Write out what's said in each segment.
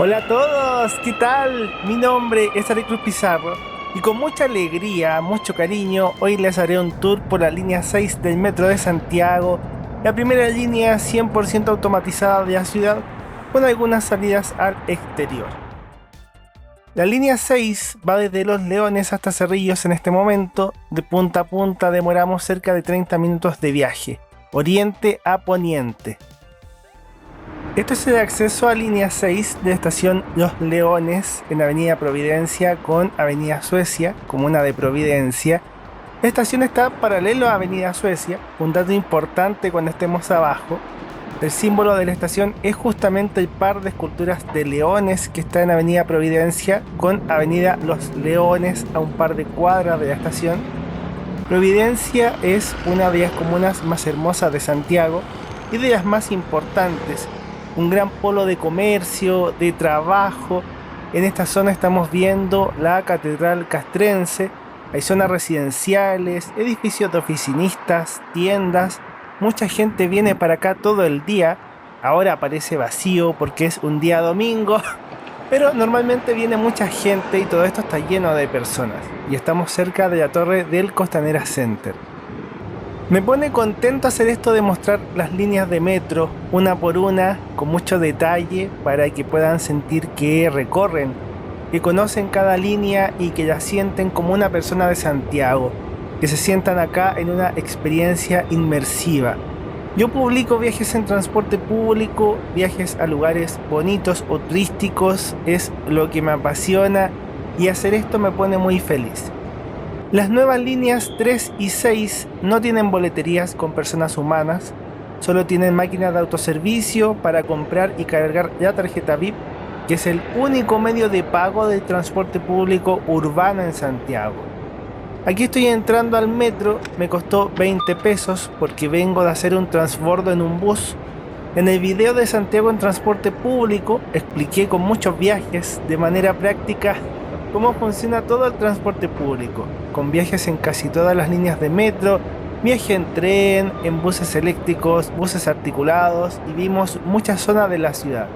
Hola a todos, ¿qué tal? Mi nombre es Ari Cruz Pizarro y con mucha alegría, mucho cariño, hoy les haré un tour por la línea 6 del Metro de Santiago, la primera línea 100% automatizada de la ciudad, con algunas salidas al exterior. La línea 6 va desde Los Leones hasta Cerrillos en este momento. De punta a punta demoramos cerca de 30 minutos de viaje, oriente a poniente. Esto es el acceso a línea 6 de la estación Los Leones en Avenida Providencia con Avenida Suecia, comuna de Providencia. La estación está paralelo a Avenida Suecia, un dato importante cuando estemos abajo. El símbolo de la estación es justamente el par de esculturas de leones que está en Avenida Providencia con Avenida Los Leones a un par de cuadras de la estación. Providencia es una de las comunas más hermosas de Santiago y de las más importantes. Un gran polo de comercio, de trabajo. En esta zona estamos viendo la Catedral Castrense. Hay zonas residenciales, edificios de oficinistas, tiendas. Mucha gente viene para acá todo el día. Ahora parece vacío porque es un día domingo, pero normalmente viene mucha gente y todo esto está lleno de personas. Y estamos cerca de la torre del Costanera Center. Me pone contento hacer esto de mostrar las líneas de metro una por una con mucho detalle para que puedan sentir que recorren, que conocen cada línea y que la sienten como una persona de Santiago, que se sientan acá en una experiencia inmersiva. Yo publico viajes en transporte público, viajes a lugares bonitos o turísticos, es lo que me apasiona y hacer esto me pone muy feliz. Las nuevas líneas 3 y 6 no tienen boleterías con personas humanas, solo tienen máquinas de autoservicio para comprar y cargar la tarjeta VIP, que es el único medio de pago del transporte público urbano en Santiago. Aquí estoy entrando al metro, me costó 20 pesos porque vengo de hacer un transbordo en un bus. En el video de Santiago en transporte público expliqué con muchos viajes de manera práctica cómo funciona todo el transporte público, con viajes en casi todas las líneas de metro, viaje en tren, en buses eléctricos, buses articulados y vimos muchas zonas de la ciudad.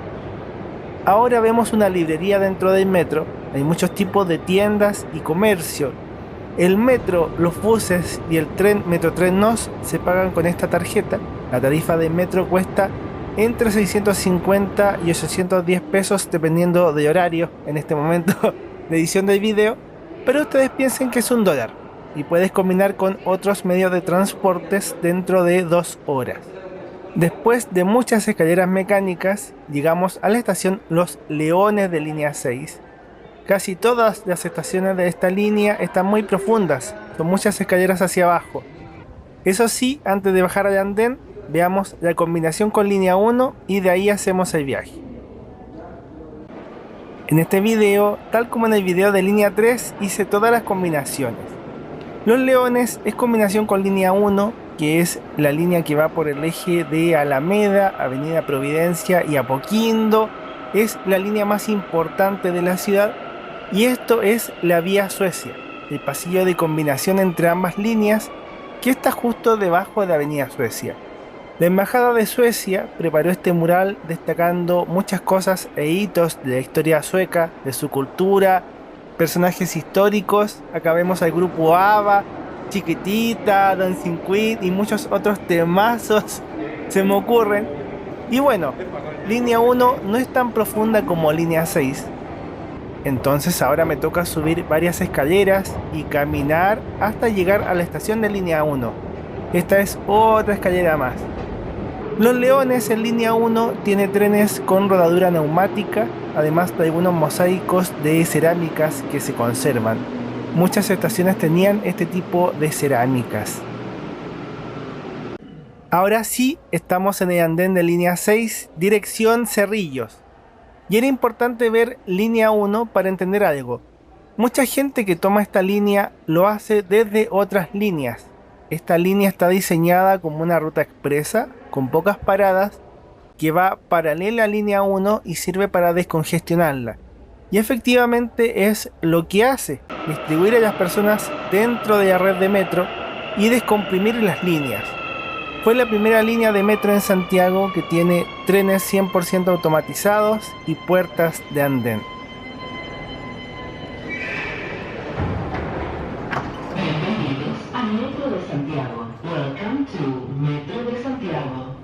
Ahora vemos una librería dentro del metro, hay muchos tipos de tiendas y comercio. El metro, los buses y el tren Metrotren Nos se pagan con esta tarjeta. La tarifa del metro cuesta entre 650 y 810 pesos dependiendo de horario en este momento de edición del video, pero ustedes piensen que es $1 y puedes combinar con otros medios de transportes dentro de 2 horas. Después de muchas escaleras mecánicas, llegamos a la estación Los Leones de línea 6. Casi todas las estaciones de esta línea están muy profundas, son muchas escaleras hacia abajo. Eso sí, antes de bajar al andén, veamos la combinación con línea 1 y de ahí hacemos el viaje. En este video, tal como en el video de línea 3, hice todas las combinaciones. Los Leones es combinación con línea 1, que es la línea que va por el eje de Alameda, Avenida Providencia y Apoquindo. Es la línea más importante de la ciudad y esto es la vía Suecia, el pasillo de combinación entre ambas líneas que está justo debajo de Avenida Suecia. La Embajada de Suecia preparó este mural destacando muchas cosas e hitos de la historia sueca, de su cultura, personajes históricos. Acá vemos al grupo ABBA, Chiquitita, Dancing Queen y muchos otros temazos se me ocurren. Y bueno, línea 1 no es tan profunda como línea 6. Entonces ahora me toca subir varias escaleras y caminar hasta llegar a la estación de línea 1. Esta es otra escalera más. Los Leones en línea 1 tiene trenes con rodadura neumática, además de algunos mosaicos de cerámicas que se conservan. Muchas estaciones tenían este tipo de cerámicas. Ahora sí, estamos en el andén de línea 6, dirección Cerrillos. Y era importante ver línea 1 para entender algo. Mucha gente que toma esta línea lo hace desde otras líneas. Esta línea está diseñada como una ruta expresa, con pocas paradas, que va paralela a línea 1 y sirve para descongestionarla. Y efectivamente es lo que hace, distribuir a las personas dentro de la red de metro y descomprimir las líneas. Fue la primera línea de metro en Santiago que tiene trenes 100% automatizados y puertas de andén. Bienvenidos a Metro de Santiago. Welcome to Metro de Santiago.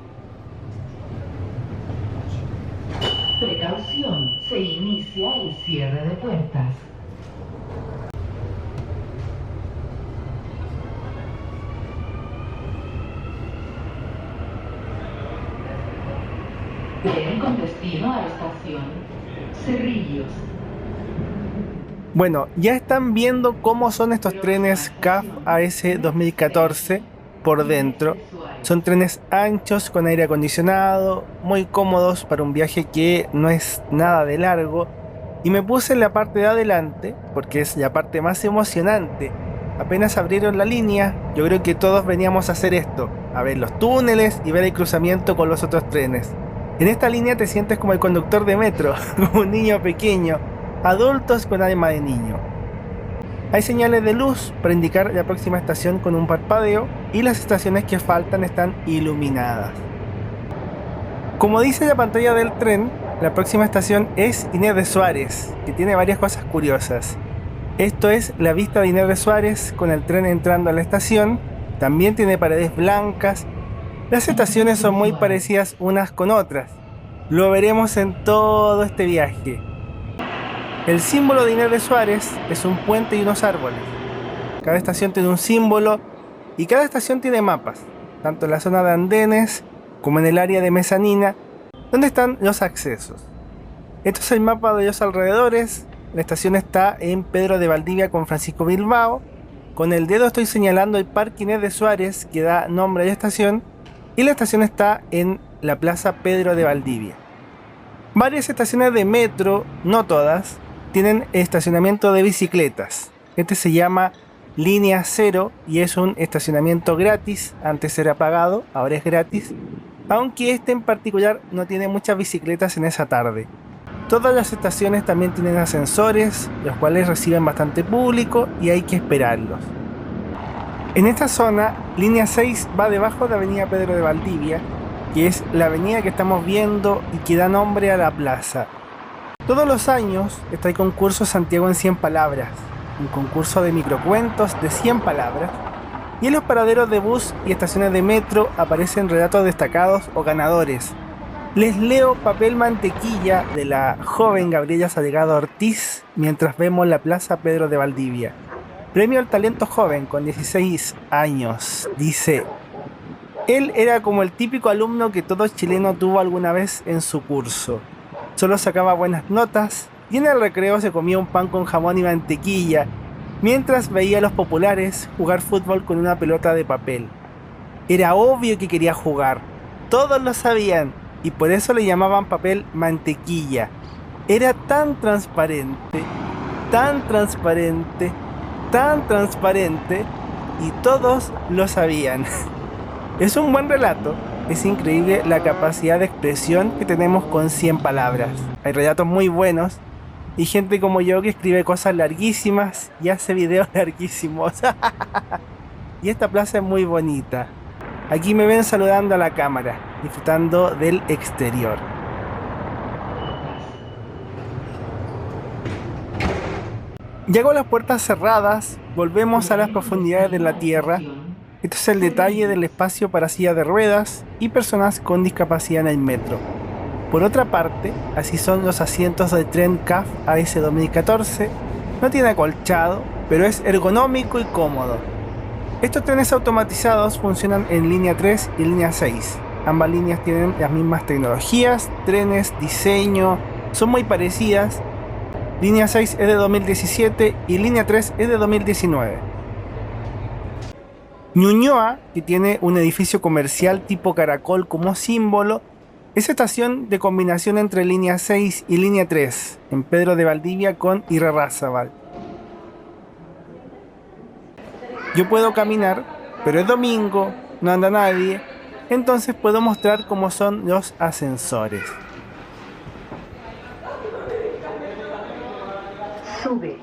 Precaución, se inicia el cierre de puertas. Tren con destino a estación Cerrillos. Bueno, ya están viendo cómo son estos trenes CAF AS 2014 por dentro. Son trenes anchos con aire acondicionado, muy cómodos para un viaje que no es nada de largo. Y me puse en la parte de adelante porque es la parte más emocionante. Apenas abrieron la línea, yo creo que todos veníamos a hacer esto, a ver los túneles y ver el cruzamiento con los otros trenes. En esta línea te sientes como el conductor de metro, como un niño pequeño, adultos con alma de niño. Hay señales de luz para indicar la próxima estación con un parpadeo y las estaciones que faltan están iluminadas. Como dice la pantalla del tren, la próxima estación es Inés de Suárez, que tiene varias cosas curiosas. Esto es la vista de Inés de Suárez con el tren entrando a la estación, también tiene paredes blancas. Las estaciones son muy parecidas unas con otras. Lo veremos en todo este viaje. El símbolo de Inés de Suárez es un puente y unos árboles. Cada estación tiene un símbolo y cada estación tiene mapas, tanto en la zona de andenes como en el área de mezanina, donde están los accesos. Esto es el mapa de los alrededores. La estación está en Pedro de Valdivia con Francisco Bilbao. Con el dedo estoy señalando el Parque Inés de Suárez que da nombre a la estación. Y la estación está en la Plaza Pedro de Valdivia. Varias estaciones de metro, no todas, tienen estacionamiento de bicicletas. Este se llama Línea 0 y es un estacionamiento gratis. Antes era pagado, ahora es gratis. Aunque este en particular no tiene muchas bicicletas en esa tarde. Todas las estaciones también tienen ascensores, los cuales reciben bastante público y hay que esperarlos. En esta zona, línea 6 va debajo de Avenida Pedro de Valdivia, que es la avenida que estamos viendo y que da nombre a la plaza. Todos los años está el concurso Santiago en 100 palabras, un concurso de microcuentos de 100 palabras, y en los paraderos de bus y estaciones de metro aparecen relatos destacados o ganadores. Les leo Papel Mantequilla de la joven Gabriela Salgado Ortiz mientras vemos la Plaza Pedro de Valdivia. Premio al talento joven con 16 años. Dice: él era como el típico alumno que todo chileno tuvo alguna vez en su curso. Solo sacaba buenas notas y en el recreo se comía un pan con jamón y mantequilla mientras veía a los populares jugar fútbol con una pelota de papel. Era obvio que quería jugar. Todos lo sabían y por eso le llamaban papel mantequilla. Era tan transparente, tan transparente, tan transparente y todos lo sabían. Es un buen relato, es increíble la capacidad de expresión que tenemos con 100 palabras. Hay relatos muy buenos y gente como yo que escribe cosas larguísimas y hace videos larguísimos. Y esta plaza es muy bonita. Aquí me ven saludando a la cámara, disfrutando del exterior. Ya con las puertas cerradas, volvemos a las profundidades de la tierra. Este es el detalle del espacio para silla de ruedas y personas con discapacidad en el metro. Por otra parte, así son los asientos del tren CAF AS 2014. No tiene acolchado, pero es ergonómico y cómodo. Estos trenes automatizados funcionan en línea 3 y línea 6. Ambas líneas tienen las mismas tecnologías, trenes, diseño, son muy parecidas. Línea 6 es de 2017 y línea 3 es de 2019. Ñuñoa, que tiene un edificio comercial tipo caracol como símbolo, es estación de combinación entre línea 6 y línea 3, en Pedro de Valdivia con Irarrázaval. Yo puedo caminar, pero es domingo, no anda nadie, entonces puedo mostrar cómo son los ascensores. Sube.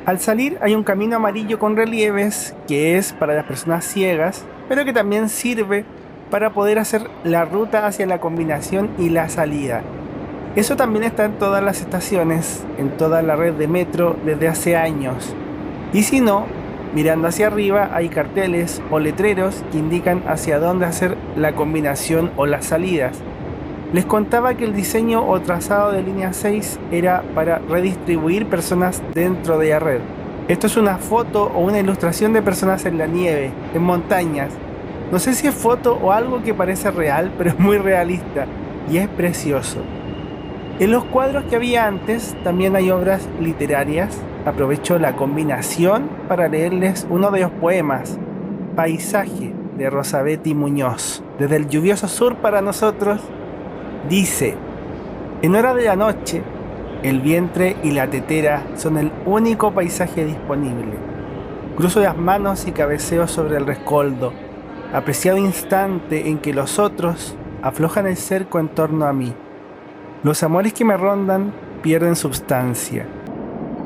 Al salir hay un camino amarillo con relieves que es para las personas ciegas, pero que también sirve para poder hacer la ruta hacia la combinación y la salida. Eso también está en todas las estaciones, en toda la red de metro desde hace años. Y si no, mirando hacia arriba hay carteles o letreros que indican hacia dónde hacer la combinación o las salidas. Les contaba que el diseño o trazado de línea 6 era para redistribuir personas dentro de la red. Esto es una foto o una ilustración de personas en la nieve, en montañas. No sé si es foto o algo que parece real, pero es muy realista y es precioso. En los cuadros que había antes también hay obras literarias. Aprovecho la combinación para leerles uno de los poemas, Paisaje, de Rosabetti Muñoz. Desde el lluvioso sur para nosotros, dice: en hora de la noche, el vientre y la tetera son el único paisaje disponible. Cruzo las manos y cabeceo sobre el rescoldo, apreciado instante en que los otros aflojan el cerco en torno a mí. Los amores que me rondan pierden substancia.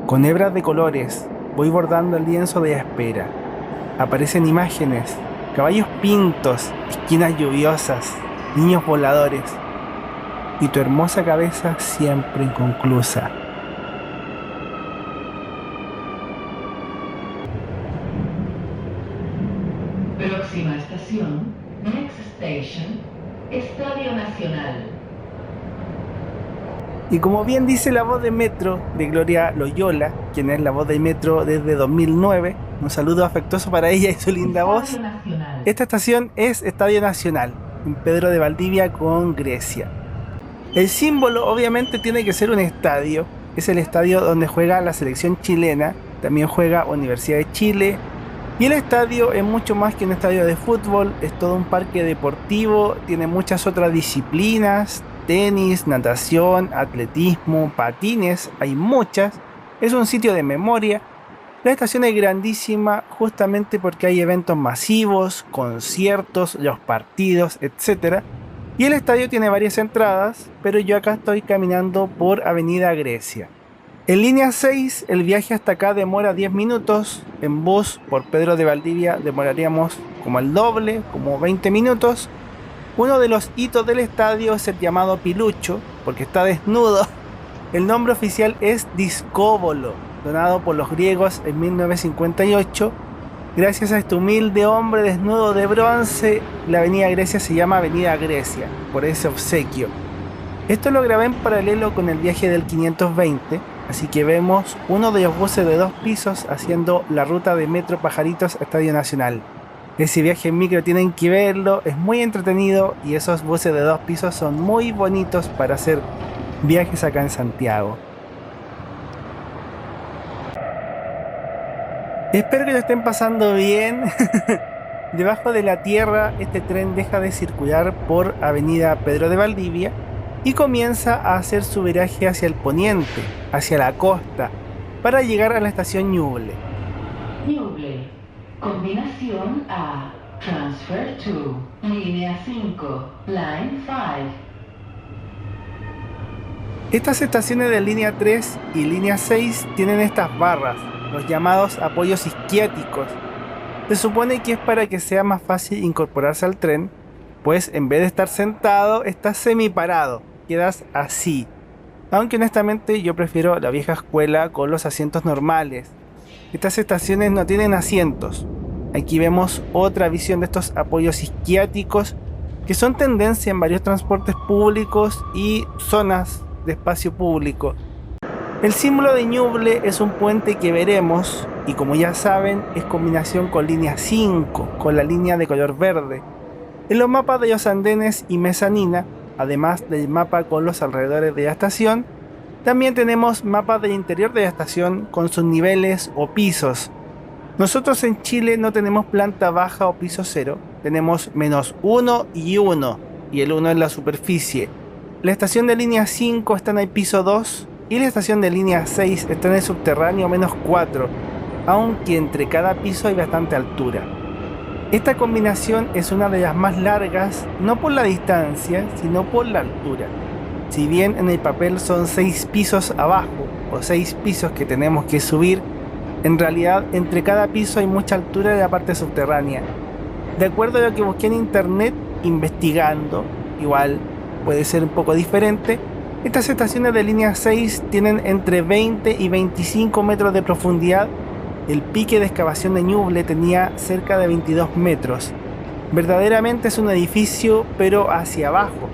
Con hebras de colores voy bordando el lienzo de la espera. Aparecen imágenes, caballos pintos, esquinas lluviosas, niños voladores. Y tu hermosa cabeza siempre inconclusa. Próxima estación, next station, Estadio Nacional. Y como bien dice la voz de Metro de Gloria Loyola, quien es la voz de Metro desde 2009, un saludo afectuoso para ella y su linda voz. Esta estación es Estadio Nacional, en Pedro de Valdivia con Grecia. El símbolo obviamente tiene que ser un estadio. Es el estadio donde juega la selección chilena, también juega Universidad de Chile. Y el estadio es mucho más que un estadio de fútbol, es todo un parque deportivo, tiene muchas otras disciplinas, tenis, natación, atletismo, patines, hay muchas. Es un sitio de memoria. La estación es grandísima justamente porque hay eventos masivos, conciertos, los partidos, etc. Y el estadio tiene varias entradas, pero yo acá estoy caminando por Avenida Grecia. En línea 6 el viaje hasta acá demora 10 minutos, en bus por Pedro de Valdivia demoraríamos como el doble, como 20 minutos. Uno de los hitos del estadio es el llamado Pilucho, porque está desnudo. El nombre oficial es Discóbolo, donado por los griegos en 1958. Gracias a este humilde hombre desnudo de bronce, la Avenida Grecia se llama Avenida Grecia, por ese obsequio. Esto lo grabé en paralelo con el viaje del 520, así que vemos uno de los buses de 2 pisos haciendo la ruta de Metro Pajaritos a Estadio Nacional. Ese viaje en micro tienen que verlo, es muy entretenido y esos buses de 2 pisos son muy bonitos para hacer viajes acá en Santiago. Espero que lo estén pasando bien. Debajo de la tierra, este tren deja de circular por Avenida Pedro de Valdivia y comienza a hacer su viraje hacia el poniente, hacia la costa, para llegar a la estación Ñuble. Ñuble. Combinación A. Transfer to. Línea 5. Line 5. Estas estaciones de línea 3 y línea 6 tienen estas barras, los llamados apoyos isquiáticos. Se supone que es para que sea más fácil incorporarse al tren, pues en vez de estar sentado, estás semiparado, quedas así. Aunque honestamente yo prefiero la vieja escuela con los asientos normales. Estas estaciones no tienen asientos. Aquí vemos otra visión de estos apoyos isquiáticos que son tendencia en varios transportes públicos y zonas de espacio público. El símbolo de Ñuble es un puente que veremos y como ya saben es combinación con línea 5, con la línea de color verde. En los mapas de los andenes y mezanina, además del mapa con los alrededores de la estación, también tenemos mapas del interior de la estación con sus niveles o pisos. Nosotros en Chile no tenemos planta baja o piso 0, tenemos -1 y 1, y el 1 es la superficie. La estación de línea 5 está en el piso 2 y la estación de línea 6 está en el subterráneo -4, aunque entre cada piso hay bastante altura. Esta combinación es una de las más largas, no por la distancia, sino por la altura. Si bien en el papel son 6 pisos abajo, o 6 pisos que tenemos que subir, En realidad, entre cada piso hay mucha altura de la parte subterránea. De acuerdo a lo que busqué en internet, investigando, igual puede ser un poco diferente, estas estaciones de línea 6 tienen entre 20 y 25 metros de profundidad. El pique de excavación de Ñuble tenía cerca de 22 metros. Verdaderamente es un edificio, pero hacia abajo.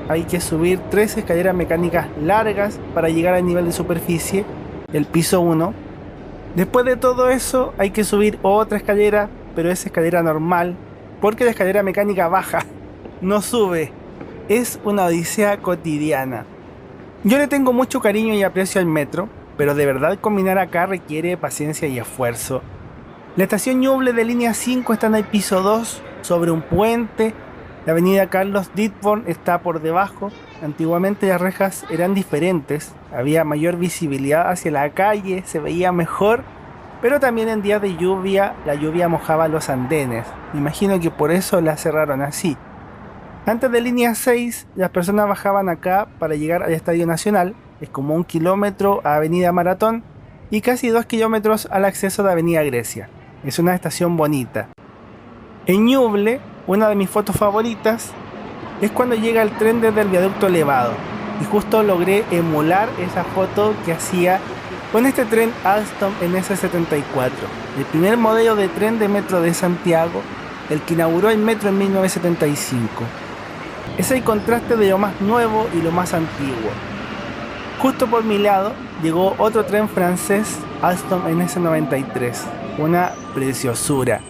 Hay que subir 3 escaleras mecánicas largas para llegar al nivel de superficie, el piso 1. Después de todo eso hay que subir otra escalera, pero es escalera normal, porque la escalera mecánica baja, no sube. Es una odisea cotidiana. Yo le tengo mucho cariño y aprecio al metro, pero de verdad combinar acá requiere paciencia y esfuerzo. La estación Ñuble de línea 5 está en el piso 2, sobre un puente. La avenida Carlos Ditborn está por debajo. Antiguamente las rejas eran diferentes, había mayor visibilidad hacia la calle, se veía mejor, pero también en días de lluvia, la lluvia mojaba los andenes. Me imagino que por eso la cerraron así. Antes de línea 6, las personas bajaban acá para llegar al Estadio Nacional, es como 1 kilómetro a Avenida Maratón y casi 2 kilómetros al acceso de Avenida Grecia. Es una estación bonita. En Ñuble, una de mis fotos favoritas es cuando llega el tren desde el viaducto elevado, y justo logré emular esa foto que hacía con este tren Alstom NS74, el primer modelo de tren de metro de Santiago, el que inauguró el metro en 1975. Es el contraste de lo más nuevo y lo más antiguo. Justo por mi lado llegó otro tren francés, Alstom NS93, una preciosura.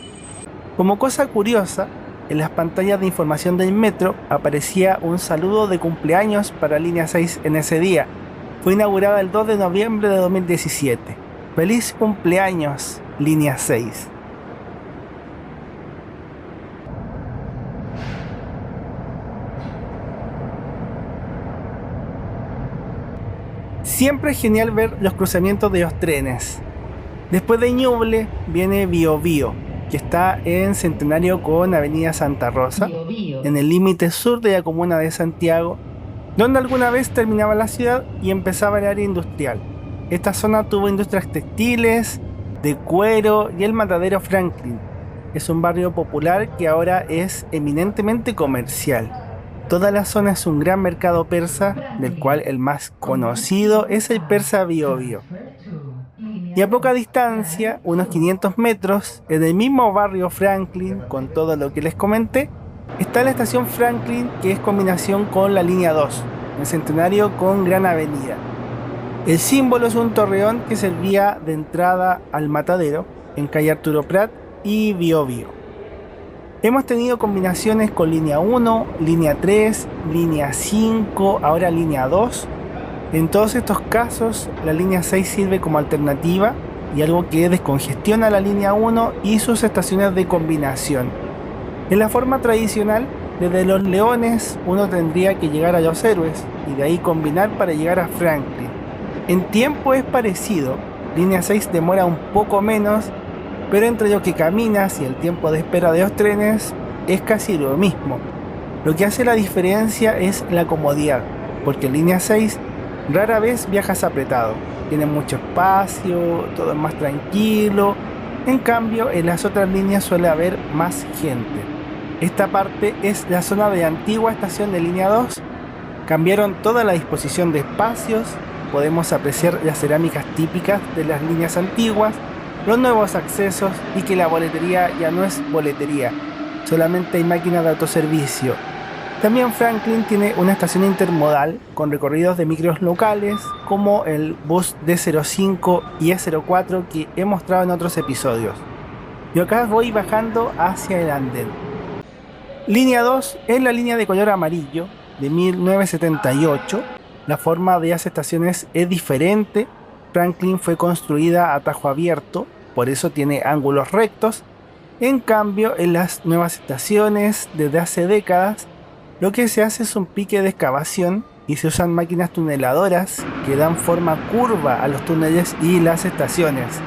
Como cosa curiosa, en las pantallas de información del metro aparecía un saludo de cumpleaños para línea 6 en ese día. Fue inaugurada el 2 de noviembre de 2017. ¡Feliz cumpleaños, línea 6! Siempre es genial ver los cruzamientos de los trenes. Después de Ñuble viene Biobío, que está en Centenario con Avenida Santa Rosa, en el límite sur de la comuna de Santiago, donde alguna vez terminaba la ciudad y empezaba el área industrial. Esta zona tuvo industrias textiles, de cuero y el matadero Franklin. Es un barrio popular que ahora es eminentemente comercial. Toda la zona es un gran mercado persa, del cual el más conocido es el persa Biobío. Y a poca distancia, unos 500 metros, en el mismo barrio Franklin, con todo lo que les comenté, está la estación Franklin, que es combinación con la línea 2, en Centenario con Gran Avenida. El símbolo es un torreón que servía de entrada al matadero, en calle Arturo Prat y Biobío. Hemos tenido combinaciones con línea 1, línea 3, línea 5, ahora línea 2. En todos estos casos, la línea 6 sirve como alternativa y algo que descongestiona la línea 1 y sus estaciones de combinación. En la forma tradicional, desde Los Leones uno tendría que llegar a Los Héroes y de ahí combinar para llegar a Franklin. En tiempo es parecido, línea 6 demora un poco menos, pero entre lo que caminas y el tiempo de espera de los trenes es casi lo mismo. Lo que hace la diferencia es la comodidad, porque en línea 6 rara vez viajas apretado, tienes mucho espacio, todo es más tranquilo. En cambio, en las otras líneas suele haber más gente. Esta parte es la zona de la antigua estación de línea 2. Cambiaron toda la disposición de espacios, podemos apreciar las cerámicas típicas de las líneas antiguas, los nuevos accesos y que la boletería ya no es boletería, solamente hay máquinas de autoservicio. También Franklin tiene una estación intermodal con recorridos de micros locales como el bus D05 y E04 que he mostrado en otros episodios. Yo acá voy bajando hacia el andén. Línea 2 es la línea de color amarillo de 1978. La forma de las estaciones es diferente. Franklin fue construida a tajo abierto, por eso tiene ángulos rectos. En cambio, en las nuevas estaciones desde hace décadas, lo que se hace es un pique de excavación y se usan máquinas tuneladoras que dan forma curva a los túneles y las estaciones.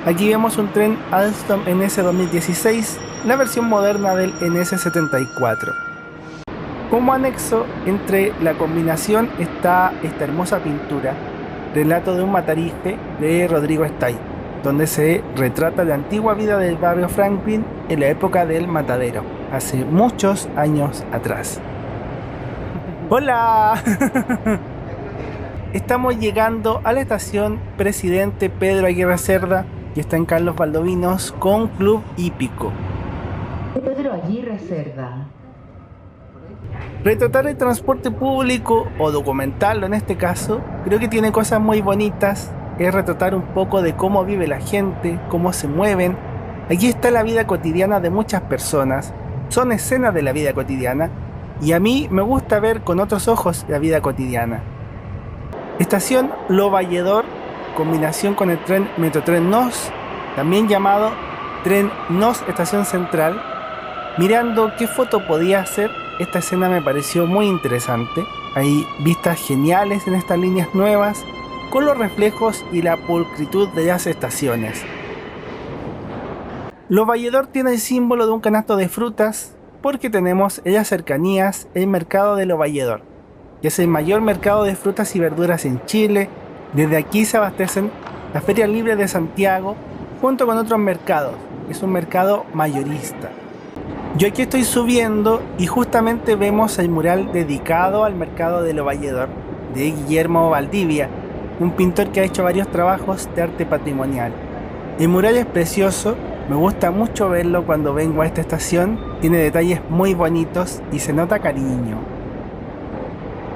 Aquí vemos un tren Alstom NS 2016, la versión moderna del NS74. Como anexo, entre la combinación está esta hermosa pintura, Relato de un matarife de Rodrigo Estay. donde se retrata la antigua vida del barrio Franklin en la época del matadero, hace muchos años atrás. ¡Hola! Estamos llegando a la estación Presidente Pedro Aguirre Cerda, que está en Carlos Valdovinos, con Club Hípico. Pedro Aguirre Cerda. Retratar el transporte público, o documentarlo en este caso, creo que tiene cosas muy bonitas. Es retratar un poco de cómo vive la gente, cómo se mueven. Aquí está la vida cotidiana de muchas personas. Son escenas de la vida cotidiana y a mí me gusta ver con otros ojos la vida cotidiana. Estación Lo Valledor, combinación con el tren Metrotren NOS, también llamado Tren NOS Estación Central. Mirando qué foto podía hacer, esta escena me pareció muy interesante. Hay vistas geniales en estas líneas nuevas, con los reflejos y la pulcritud de las estaciones. Lo Valledor tiene el símbolo de un canasto de frutas porque tenemos en las cercanías el mercado de Lo Valledor, que es el mayor mercado de frutas y verduras en Chile. Desde aquí se abastecen la Feria Libre de Santiago junto con otros mercados. Es un mercado mayorista. Yo aquí estoy subiendo y justamente vemos el mural dedicado al mercado de Lo Valledor de Guillermo Valdivia, un pintor que ha hecho varios trabajos de arte patrimonial. El mural es precioso, me gusta mucho verlo cuando vengo a esta estación, tiene detalles muy bonitos y se nota cariño.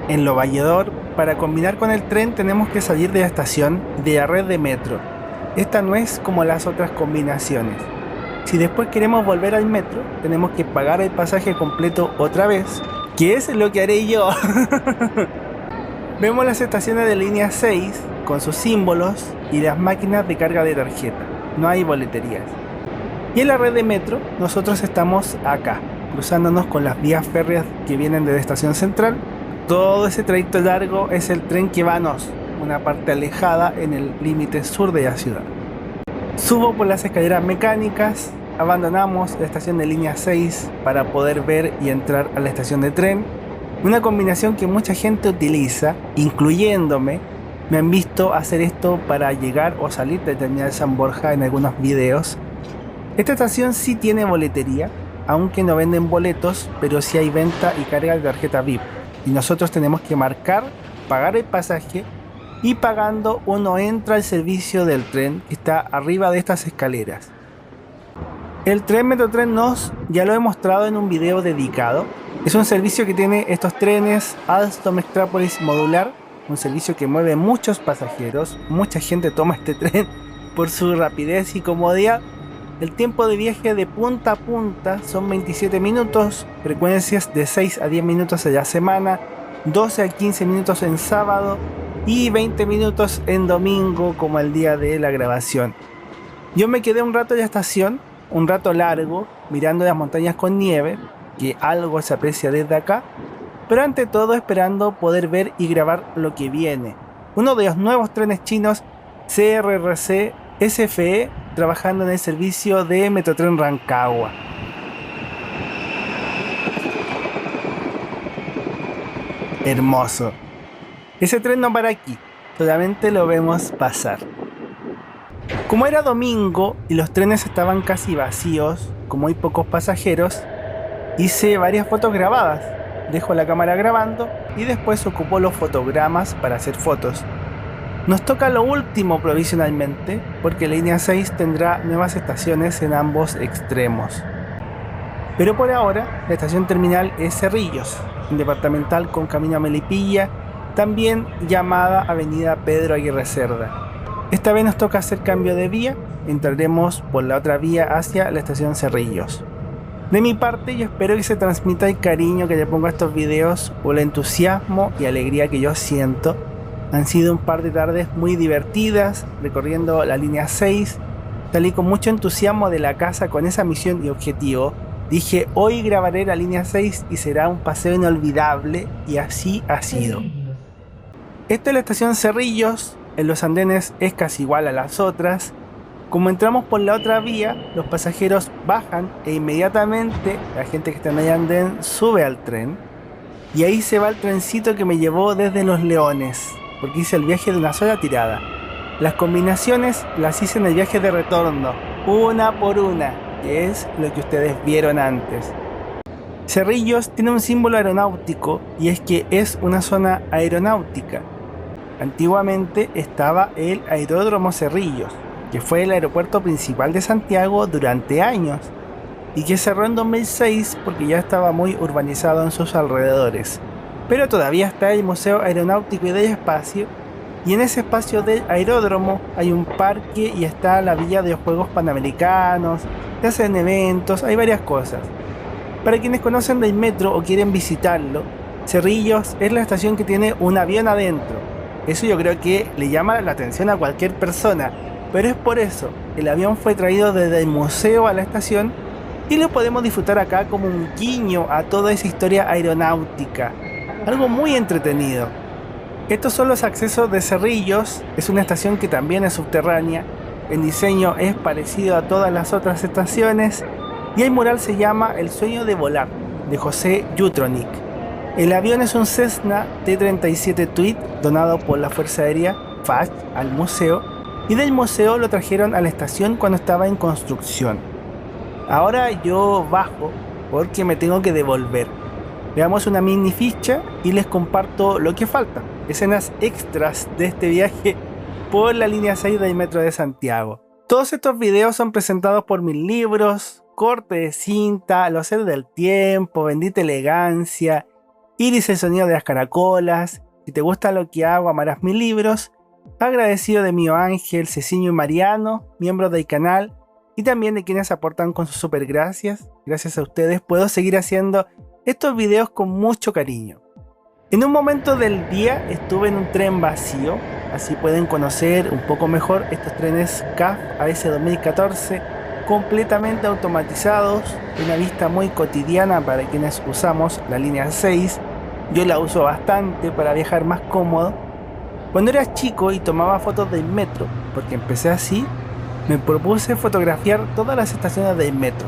En Lo Valledor, para combinar con el tren tenemos que salir de la estación de la red de metro. Esta no es como las otras combinaciones. Si después queremos volver al metro, tenemos que pagar el pasaje completo otra vez, que es lo que haré yo. Vemos las estaciones de línea 6 con sus símbolos y las máquinas de carga de tarjeta. No hay boleterías. Y en la red de metro, nosotros estamos acá, cruzándonos con las vías férreas que vienen de la estación central. Todo ese trayecto largo es el tren que va a NOS, una parte alejada en el límite sur de la ciudad. Subo por las escaleras mecánicas, abandonamos la estación de línea 6 para poder ver y entrar a la estación de tren. Una combinación que mucha gente utiliza, incluyéndome. Me han visto hacer esto para llegar o salir de Terminal San Borja en algunos videos. Esta estación sí tiene boletería, aunque no venden boletos, pero sí hay venta y carga de tarjeta VIP. Y nosotros tenemos que marcar, pagar el pasaje, y pagando uno entra al servicio del tren que está arriba de estas escaleras. El tren Metrotren NOS ya lo he mostrado en un video dedicado. Es un servicio que tiene estos trenes Alstom Extrapolis modular, un servicio que mueve muchos pasajeros. Mucha gente toma este tren por su rapidez y comodidad. El tiempo de viaje de punta a punta son 27 minutos, frecuencias de 6 a 10 minutos en la semana, 12 a 15 minutos en sábado y 20 minutos en domingo, como el día de la grabación. Yo me quedé un rato en la estación, un rato largo, mirando las montañas con nieve, que algo se aprecia desde acá, pero ante todo esperando poder ver y grabar lo que viene. Uno de los nuevos trenes chinos CRRC SFE trabajando en el servicio de Metrotren Rancagua. Hermoso. Ese tren no para aquí, solamente lo vemos pasar. Como era domingo y los trenes estaban casi vacíos, como hay pocos pasajeros, hice varias fotos grabadas. Dejo la cámara grabando y después ocupo los fotogramas para hacer fotos. Nos toca lo último provisionalmente, porque la línea 6 tendrá nuevas estaciones en ambos extremos. Pero por ahora, la estación terminal es Cerrillos, en departamental con camino a Melipilla, también llamada Avenida Pedro Aguirre Cerda. Esta vez nos toca hacer cambio de vía, entraremos por la otra vía hacia la estación Cerrillos. De mi parte, yo espero que se transmita el cariño que le pongo a estos videos o el entusiasmo y alegría que yo siento. Han sido un par de tardes muy divertidas, recorriendo la línea 6. Salí con mucho entusiasmo de la casa con esa misión y objetivo. Dije, hoy grabaré la línea 6 y será un paseo inolvidable, y así ha sido. Esta es la estación Cerrillos. En los andenes es casi igual a las otras. Como entramos por la otra vía, los pasajeros bajan e inmediatamente la gente que está en el andén sube al tren. Y ahí se va el trencito que me llevó desde Los Leones, porque hice el viaje de una sola tirada. Las combinaciones las hice en el viaje de retorno, una por una, que es lo que ustedes vieron antes. Cerrillos tiene un símbolo aeronáutico y es que es una zona aeronáutica. Antiguamente estaba el Aeródromo Cerrillos, que fue el aeropuerto principal de Santiago durante años y que cerró en 2006 porque ya estaba muy urbanizado en sus alrededores. Pero todavía está el Museo Aeronáutico y del Espacio, y en ese espacio del aeródromo hay un parque y está la Villa de los Juegos Panamericanos, se hacen eventos, hay varias cosas. Para quienes conocen del metro o quieren visitarlo, Cerrillos es la estación que tiene un avión adentro. Eso yo creo que le llama la atención a cualquier persona, pero es por eso, el avión fue traído desde el museo a la estación y lo podemos disfrutar acá como un guiño a toda esa historia aeronáutica. Algo muy entretenido. Estos son los accesos de Cerrillos, es una estación que también es subterránea, el diseño es parecido a todas las otras estaciones y el mural se llama El sueño de volar, de José Jutronik. El avión es un Cessna T-37 Tweed donado por la Fuerza Aérea FACH al museo y del museo lo trajeron a la estación cuando estaba en construcción. Ahora yo bajo porque me tengo que devolver. Veamos una mini ficha y les comparto lo que falta, escenas extras de este viaje por la línea 6 del Metro de Santiago. Todos estos videos son presentados por mis libros, Corte de cinta, Los Seres del Tiempo, Bendita Elegancia, Iris el sonido de las caracolas. Si te gusta lo que hago, amarás mis libros. Agradecido de Mío Ángel, Ceciño y Mariano, miembros del canal, y también de quienes aportan con sus super gracias. Gracias a ustedes puedo seguir haciendo estos videos con mucho cariño. En un momento del día estuve en un tren vacío, así pueden conocer un poco mejor estos trenes CAF AS 2014 completamente automatizados, una vista muy cotidiana para quienes usamos la línea 6. Yo la uso bastante para viajar más cómodo. Cuando era chico y tomaba fotos del metro, porque empecé así, me propuse fotografiar todas las estaciones del metro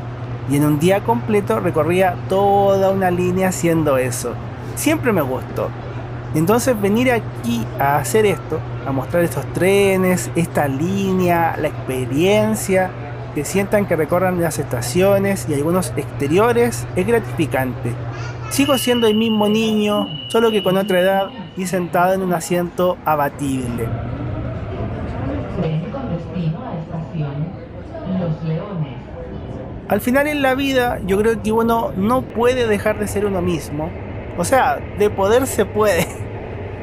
y en un día completo recorría toda una línea haciendo eso. Siempre me gustó. Entonces venir aquí a hacer esto, a mostrar estos trenes, esta línea, la experiencia, que sientan que recorran las estaciones y algunos exteriores, es gratificante. Sigo siendo el mismo niño, solo que con otra edad y sentado en un asiento abatible. Tren con destino a estación Los Leones. Al final en la vida yo creo que uno no puede dejar de ser uno mismo. O sea, de poder se puede,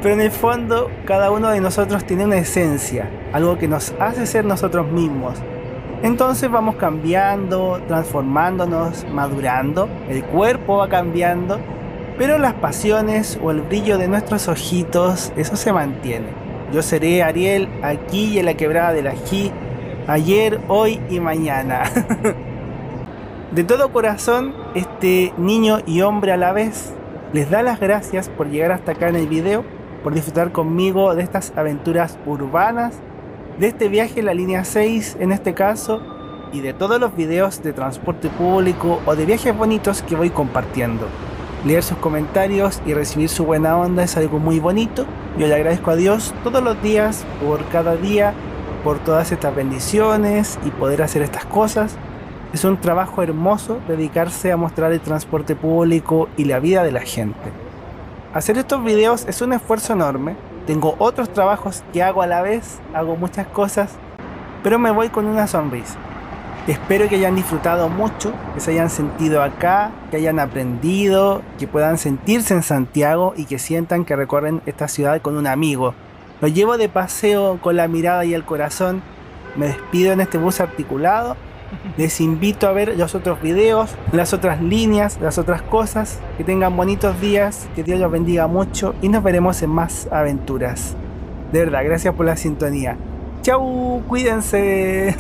pero en el fondo cada uno de nosotros tiene una esencia, algo que nos hace ser nosotros mismos. Entonces vamos cambiando, transformándonos, madurando, el cuerpo va cambiando, pero las pasiones o el brillo de nuestros ojitos, eso se mantiene. Yo seré Ariel aquí y en la quebrada del Ají, ayer, hoy y mañana. De todo corazón, este niño y hombre a la vez les da las gracias por llegar hasta acá en el video, por disfrutar conmigo de estas aventuras urbanas, de este viaje en la línea 6 en este caso, y de todos los videos de transporte público o de viajes bonitos que voy compartiendo. Leer sus comentarios y recibir su buena onda es algo muy bonito. Yo le agradezco a Dios todos los días, por cada día, por todas estas bendiciones y poder hacer estas cosas. Es un trabajo hermoso dedicarse a mostrar el transporte público y la vida de la gente. Hacer estos videos es un esfuerzo enorme. Tengo otros trabajos que hago a la vez, hago muchas cosas, pero me voy con una sonrisa. Espero que hayan disfrutado mucho, que se hayan sentido acá, que hayan aprendido, que puedan sentirse en Santiago y que sientan que recorren esta ciudad con un amigo. Los llevo de paseo con la mirada y el corazón. Me despido en este bus articulado. Les invito a ver los otros videos, las otras líneas, las otras cosas. Que tengan bonitos días, que Dios los bendiga mucho y nos veremos en más aventuras. De verdad, gracias por la sintonía. Chau, cuídense.